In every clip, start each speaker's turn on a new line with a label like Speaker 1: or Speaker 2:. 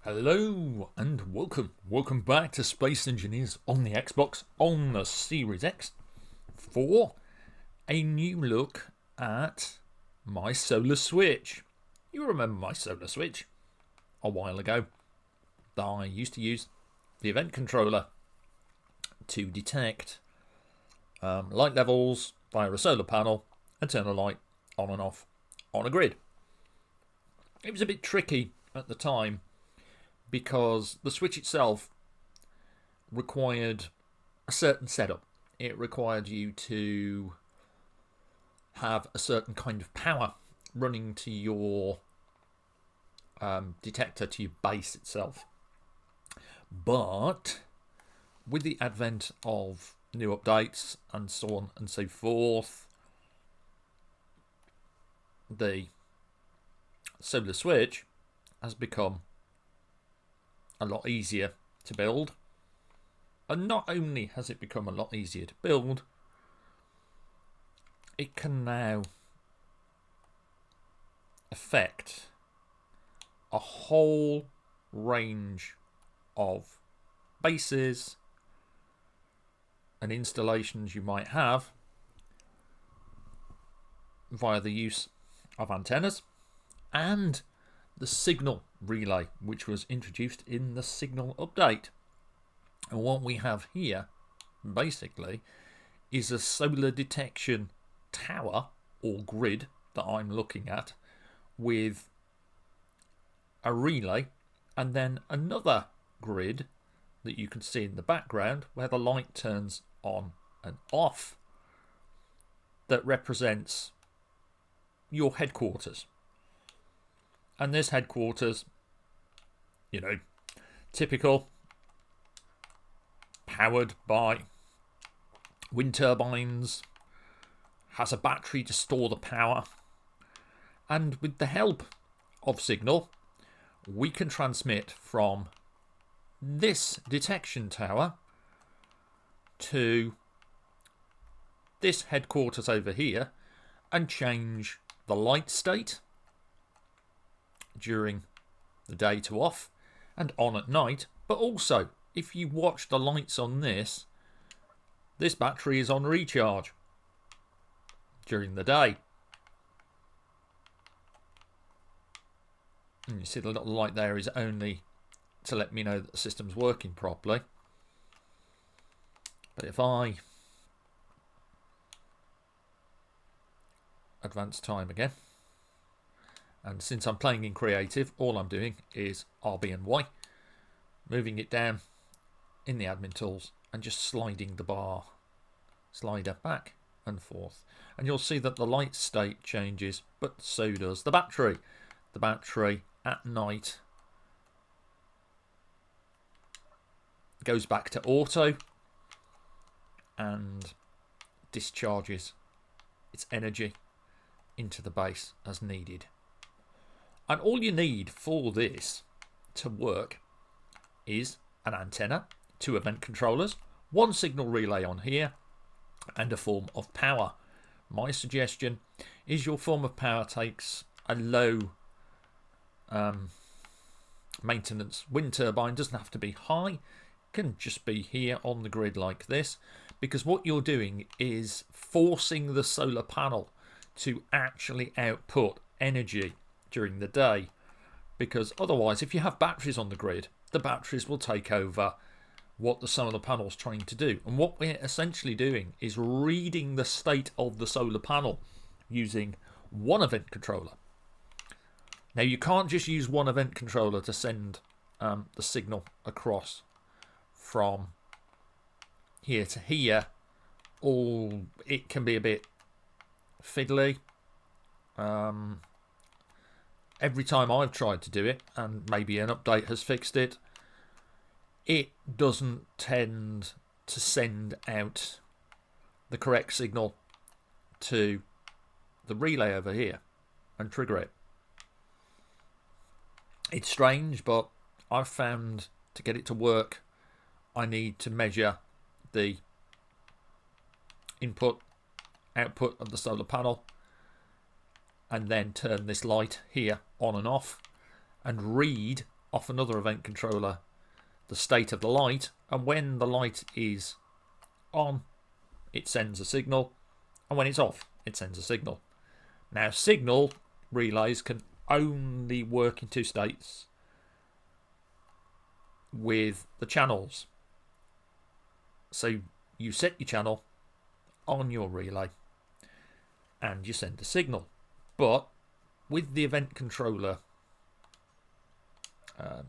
Speaker 1: Hello and welcome back to Space Engineers on the Xbox on the Series X for a new look at my Solar Switch. You remember my Solar Switch a while ago that I used to use the event controller to detect light levels via a solar panel and turn a light on and off on a grid. It was a bit tricky at the time because the Switch itself required a certain setup. It required you to have a certain kind of power running to your detector, to your base itself. But with the advent of new updates and so on and so forth, the Solar Switch has become a lot easier to build. And not only has it become a lot easier to build, it can now affect a whole range of bases and installations you might have via the use of antennas and the signal relay, which was introduced in the signal update. And what we have here basically is a solar detection tower or grid that I'm looking at with a relay and then another grid that you can see in the background where the light turns on and off that represents your headquarters. And this headquarters, typical, powered by wind turbines, has a battery to store the power, and with the help of signal, we can transmit from this detection tower to this headquarters over here and change the light state during the day to off and on at night. But also, if you watch the lights on this battery is on recharge during the day. And you see the little light there is only to let me know that the system's working properly. But if I advance time again, and since I'm playing in creative, all I'm doing is RB and Y, moving it down in the admin tools and just sliding the bar slider back and forth. And you'll see that the light state changes, but so does the battery. The battery at night goes back to auto and discharges its energy into the base as needed. And all you need for this to work is an antenna, 2 event controllers, 1 signal relay on here, and a form of power. My suggestion is your form of power takes a low maintenance wind turbine. Doesn't have to be high, it can just be here on the grid like this, because what you're doing is forcing the solar panel to actually output energy during the day, because otherwise, if you have batteries on the grid, the batteries will take over what the solar panel is trying to do. And what we're essentially doing is reading the state of the solar panel using 1 event controller. Now, you can't just use 1 event controller to send the signal across from here to here. It can be a bit fiddly. Every time I've tried to do it, and maybe an update has fixed it, it doesn't tend to send out the correct signal to the relay over here and trigger it. It's strange, but I've found to get it to work, I need to measure the input, output of the solar panel and then turn this light here on and off and read off another event controller the state of the light, and when the light is on, it sends a signal, and when it's off, it sends a signal. Now, signal relays can only work in two states with the channels. So you set your channel on your relay and you send a signal. But with the event controller,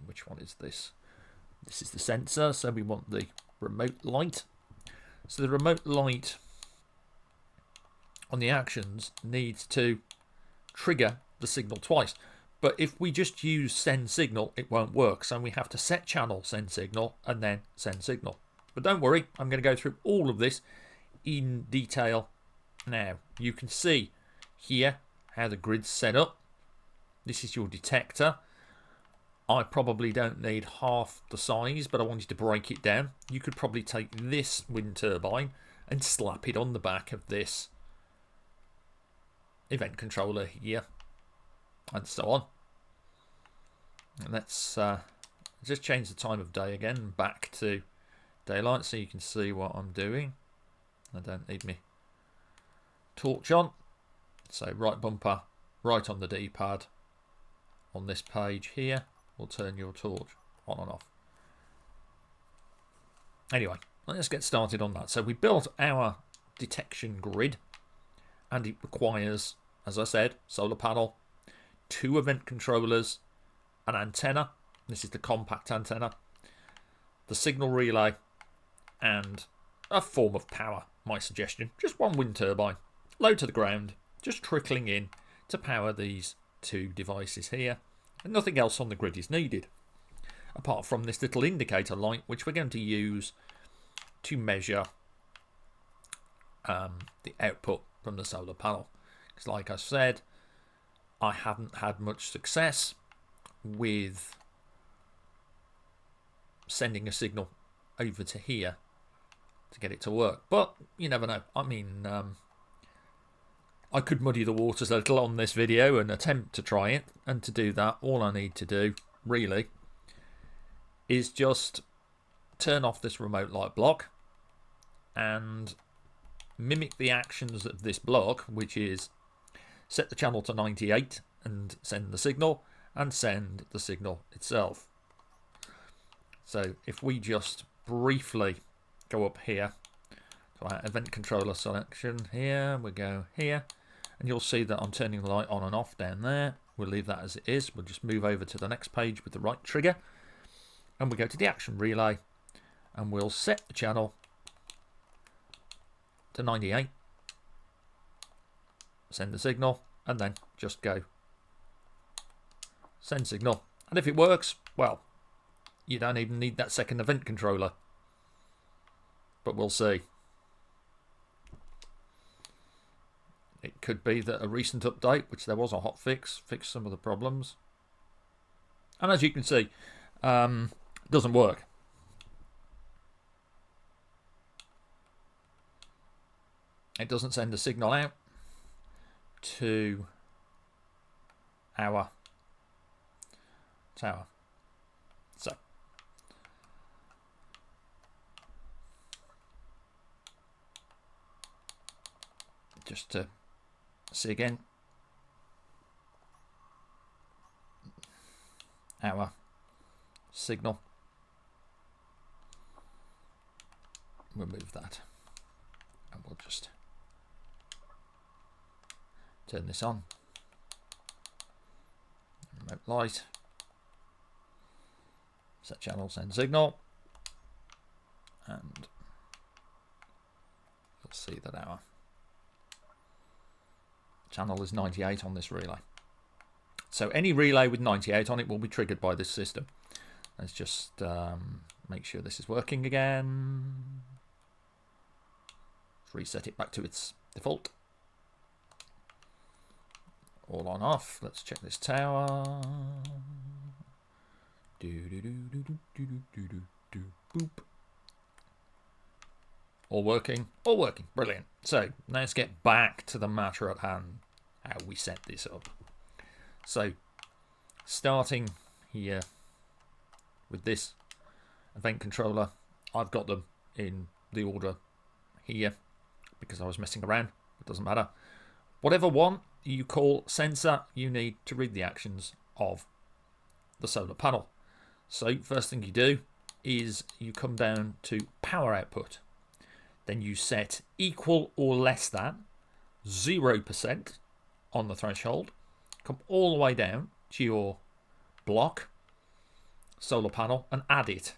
Speaker 1: which one is this? This is the sensor, so we want the remote light. So the remote light on the actions needs to trigger the signal twice. But if we just use send signal, it won't work. So we have to set channel, send signal, and then send signal. But don't worry, I'm going to go through all of this in detail now. You can see here how the grid's set up. This is your detector. I probably don't need half the size, but I wanted to break it down. You could probably take this wind turbine and slap it on the back of this event controller here, and so on. And let's just change the time of day again back to daylight so you can see what I'm doing. I don't need me torch on. So right bumper, right on the D-pad. On this page here, we'll turn your torch on and off. Anyway, let's get started on that. So we built our detection grid, and it requires, as I said, solar panel, 2 event controllers, an antenna. This is the compact antenna, the signal relay, and a form of power. My suggestion, just 1 wind turbine, low to the ground, just trickling in to power these 2 devices here, and nothing else on the grid is needed apart from this little indicator light, which we're going to use to measure the output from the solar panel. Because like I said, I haven't had much success with sending a signal over to here to get it to work, but you never know. I mean, I could muddy the waters a little on this video and attempt to try it, and to do that, all I need to do really is just turn off this remote light block and mimic the actions of this block, which is set the channel to 98 and send the signal, and send the signal itself. So if we just briefly go up here to our event controller selection here, we go here, and you'll see that I'm turning the light on and off down there. We'll leave that as it is. We'll just move over to the next page with the right trigger, and we go to the action relay, and we'll set the channel to 98, send the signal, and then just go send signal. And if it works, well, you don't even need that second event controller, but we'll see. It could be that a recent update, which there was a hot fix, fixed some of the problems, and as you can see, doesn't work. It doesn't send the signal out to our tower. So just to see again, our signal, remove that, and we'll just turn this on. Remote light, set channel, send signal, and you'll see that our channel is 98 on this relay. So any relay with 98 on it will be triggered by this system. Let's just make sure this is working again. Let's reset it back to its default. All on off. Let's check this tower. Boop. All working. All working. Brilliant. So let's get back to the matter at hand. How we set this up. So starting here with this event controller. I've got them in the order here because I was messing around. It doesn't matter. Whatever one you call sensor, you need to read the actions of the solar panel. So first thing you do is you come down to power output. Then you set equal or less than 0% on the threshold. Come all the way down to your block, solar panel, and add it.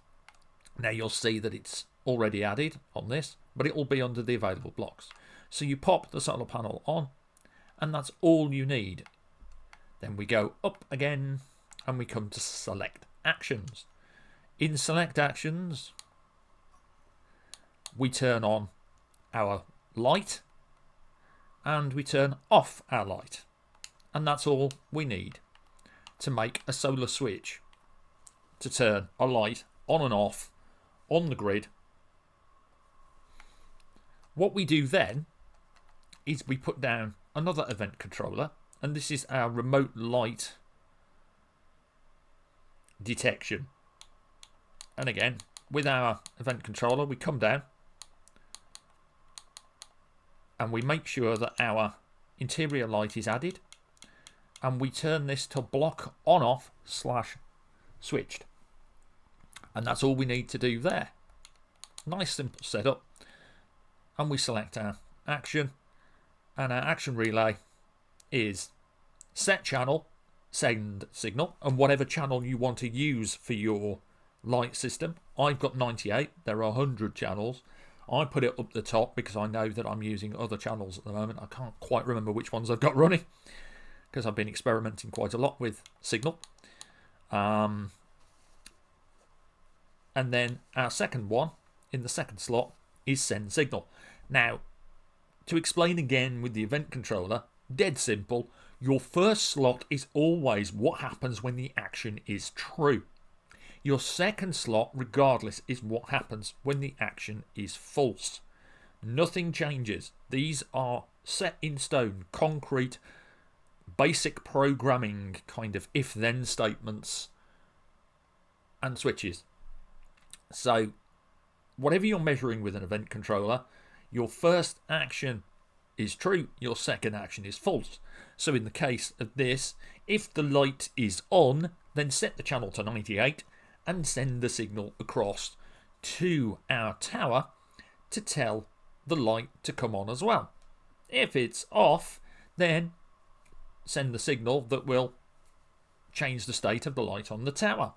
Speaker 1: Now you'll see that it's already added on this, but it will be under the available blocks. So you pop the solar panel on, and that's all you need. Then we go up again, and we come to select actions. In select actions, we turn on our light, and we turn off our light. And that's all we need to make a solar switch to turn a light on and off on the grid. What we do then is we put down another event controller, and this is our remote light detection. And again, with our event controller, we come down and we make sure that our interior light is added, and we turn this to block on off / switched. And that's all we need to do there. Nice simple setup. And we select our action, and our action relay is set channel, send signal, and whatever channel you want to use for your light system. I've got 98, there are 100 channels. I put it up the top because I know that I'm using other channels at the moment. I can't quite remember which ones I've got running because I've been experimenting quite a lot with signal. And then our second one in the second slot is send signal. Now, to explain again with the event controller, dead simple, your first slot is always what happens when the action is true. Your second slot, regardless, is what happens when the action is false. Nothing changes. These are set in stone, concrete, basic programming kind of if-then statements and switches. So, whatever you're measuring with an event controller, your first action is true, your second action is false. So in the case of this, if the light is on, then set the channel to 98 and send the signal across to our tower to tell the light to come on as well. If it's off, then send the signal that will change the state of the light on the tower.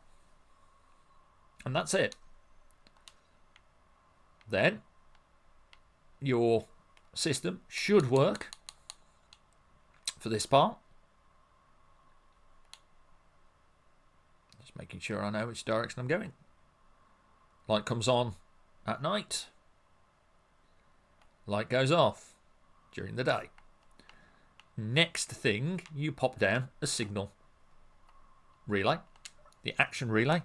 Speaker 1: And that's it. Then your system should work for this part. Just making sure I know which direction I'm going. Light comes on at night. Light goes off during the day. Next thing, you pop down a signal relay, the action relay,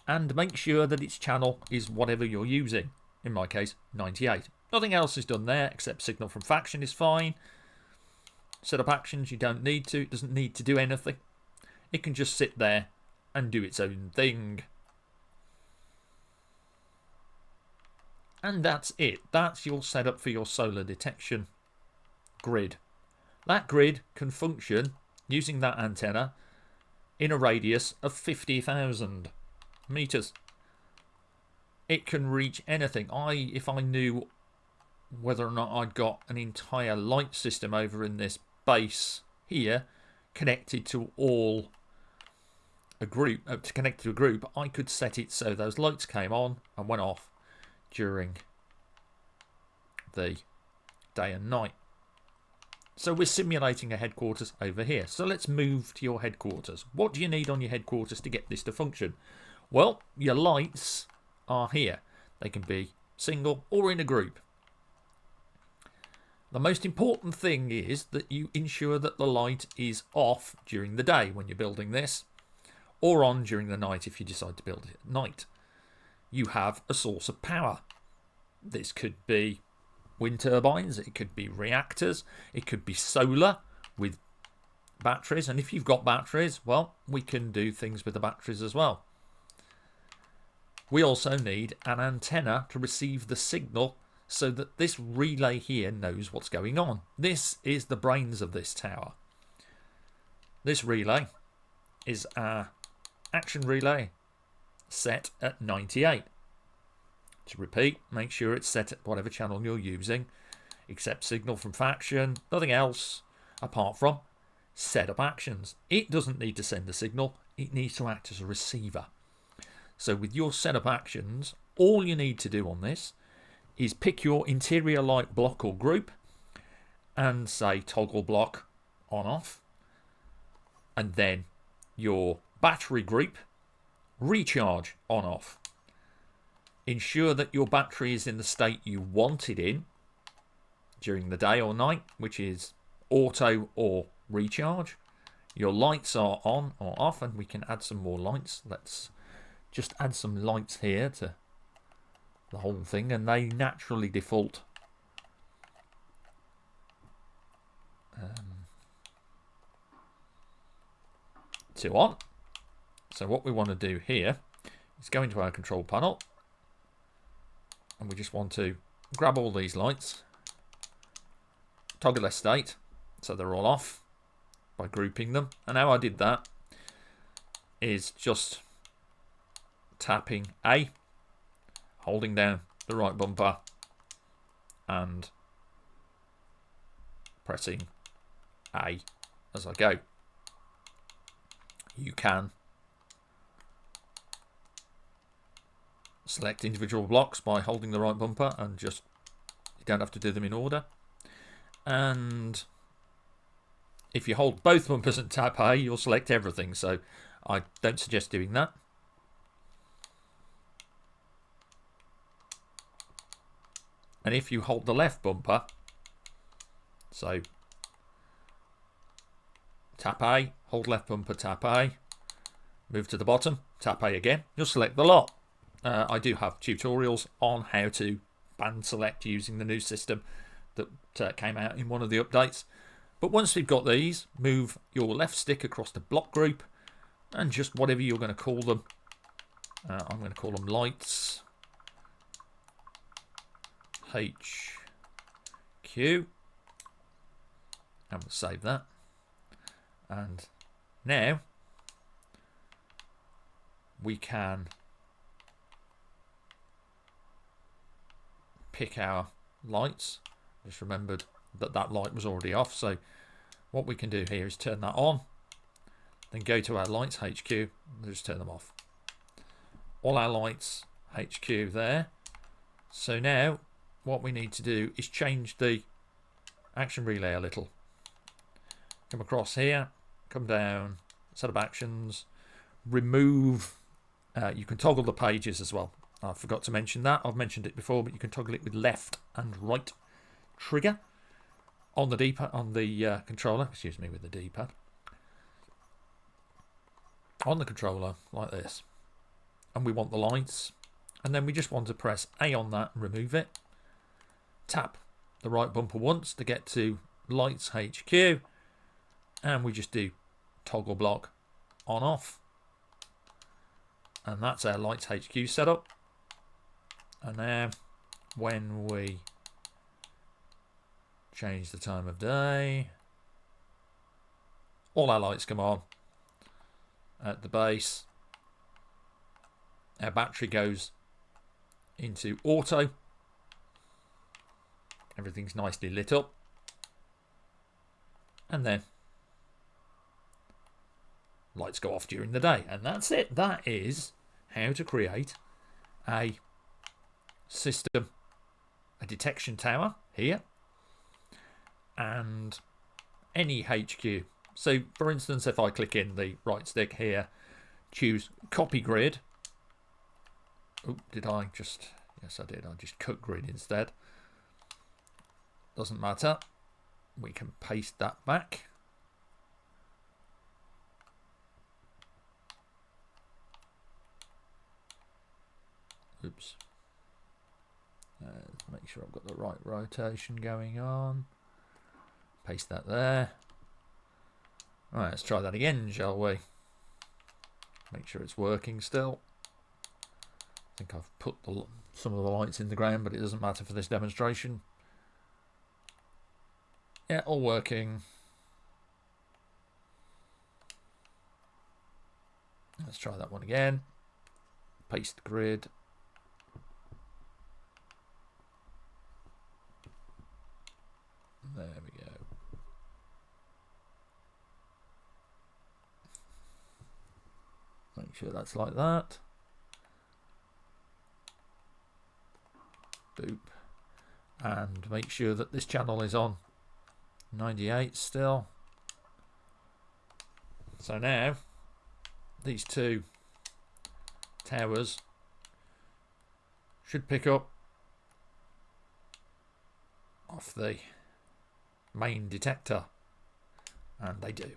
Speaker 1: and make sure that its channel is whatever you're using. In my case, 98. Nothing else is done there except signal from faction is fine. Set up actions, you don't need to. It doesn't need to do anything. It can just sit there and do its own thing. And that's it. That's your setup for your solar detection grid. That grid can function using that antenna in a radius of 50,000 meters. It can reach anything. If I knew whether or not I'd got an entire light system over in this base here connected to a group, I could set it so those lights came on and went off during the day and night. So we're simulating a headquarters over here. So let's move to your headquarters. What do you need on your headquarters to get this to function? Well, your lights are here. They can be single or in a group. The most important thing is that you ensure that the light is off during the day when you're building this, or on during the night if you decide to build it at night. You have a source of power. This could be wind turbines, it could be reactors, it could be solar with batteries, and if you've got batteries, well, we can do things with the batteries as well. we also need an antenna to receive the signal so that this relay here knows what's going on. This is the brains of this tower. This relay is our action relay set at 98. To repeat, make sure it's set at whatever channel you're using. Accept signal from faction, nothing else apart from set up actions. It doesn't need to send a signal, it needs to act as a receiver. So with your setup actions, all you need to do on this is pick your interior light block or group and say toggle block on off, and then your battery group recharge on off. Ensure that your battery is in the state you want it in during the day or night, which is auto or recharge. Your lights are on or off, and we can add some more lights. Let's just add some lights here to the whole thing, and they naturally default to on. So what we want to do here is go into our control panel, and we just want to grab all these lights, toggle their state so they're all off by grouping them. And how I did that is just tapping A, holding down the right bumper and pressing A as I go. You can select individual blocks by holding the right bumper, and just, you don't have to do them in order. And if you hold both bumpers and tap A, you'll select everything, so I don't suggest doing that. And if you hold the left bumper, so tap A, hold left bumper, tap A, move to the bottom, tap A again, you'll select the lot. I do have tutorials on how to band select using the new system that came out in one of the updates. But once we've got these, move your left stick across the block group and just whatever you're going to call them. I'm going to call them lights HQ, and we'll save that. And now we can pick our lights. Just remembered that that light was already off, so what we can do here is turn that on, then go to our lights HQ and just turn them off. All our lights HQ there. So now what we need to do is change the action relay a little. Come across here, come down, set up actions, remove, you can toggle the pages as well. I forgot to mention that. I've mentioned it before, but you can toggle it with left and right trigger on the D-pad, on the controller. Excuse me, with the D-pad. On the controller, like this. And we want the lights. And then we just want to press A on that and remove it. Tap the right bumper once to get to lights HQ. And we just do toggle block on off. And that's our lights HQ setup. And now when we change the time of day, all our lights come on at the base. Our battery goes into auto. Everything's nicely lit up. And then lights go off during the day. And that's it. That is how to create a system, a detection tower here, and any HQ. So for instance, if I click in the right stick here, choose copy grid. Oh, did I just, yes I did, I just cut grid instead. Doesn't matter, we can paste that back. Oops. Make sure I've got the right rotation going on. Paste that there. Alright, let's try that again, shall we? Make sure it's working still. think I've put some of the lights in the ground, but it doesn't matter for this demonstration. Yeah, all working. Let's try that one again. Paste grid. There we go. Make sure that's like that. Boop. And make sure that this channel is on 98 still. So now these two towers should pick up off the main detector, and they do.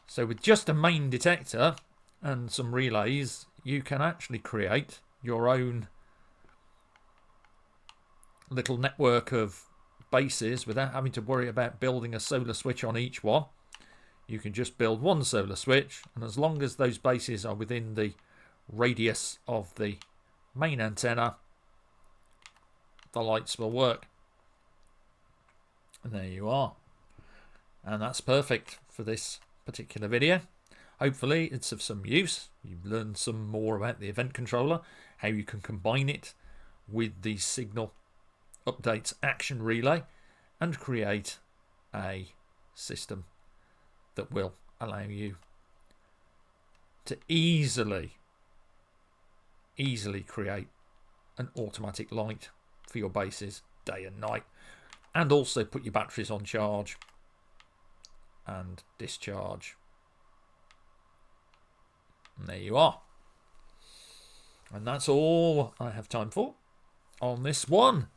Speaker 1: So with just a main detector and some relays, you can actually create your own little network of bases without having to worry about building a solar switch on each one. You can just build one solar switch, and as long as those bases are within the radius of the main antenna, the lights will work. And there you are. And that's perfect for this particular video. Hopefully it's of some use. You've learned some more about the event controller, how you can combine it with the signal updates action relay and create a system that will allow you to easily create an automatic light for your bases day and night, and also put your batteries on charge and discharge. And there you are. And that's all I have time for on this one.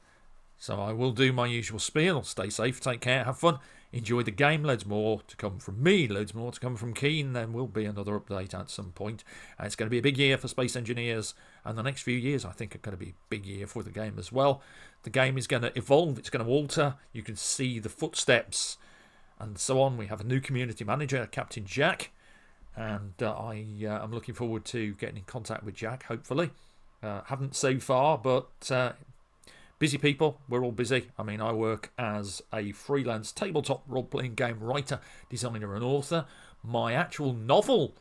Speaker 1: So I will do my usual spiel. Stay safe, take care, have fun, enjoy the game. Loads more to come from me, loads more to come from Keen. There will be another update at some point. And it's going to be a big year for Space Engineers, and the next few years I think are going to be a big year for the game as well. The game is going to evolve, it's going to alter. You can see the footsteps and so on. We have a new community manager, Captain Jack, and I am looking forward to getting in contact with Jack, hopefully. Haven't so far, but busy people, we're all busy. I mean, I work as a freelance tabletop role-playing game writer, designer and author. My actual novel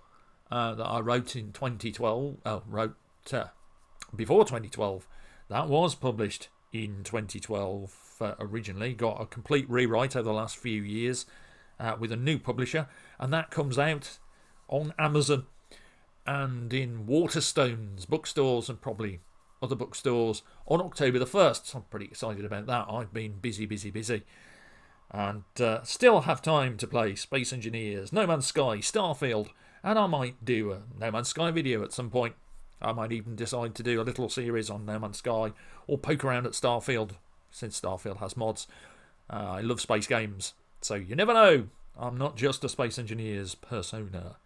Speaker 1: that I wrote in 2012, before 2012, that was published in 2012 originally. Got a complete rewrite over the last few years with a new publisher, and that comes out on Amazon and in Waterstones bookstores and probably other bookstores on October the 1st. So I'm pretty excited about that. I've been busy. And still have time to play Space Engineers, No Man's Sky, Starfield, and I might do a No Man's Sky video at some point. I might even decide to do a little series on No Man's Sky, or poke around at Starfield, since Starfield has mods. I love space games, so you never know. I'm not just a Space Engineers persona.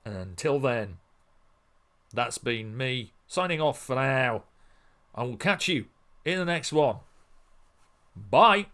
Speaker 1: Until then, that's been me signing off for now. I will catch you in the next one. Bye.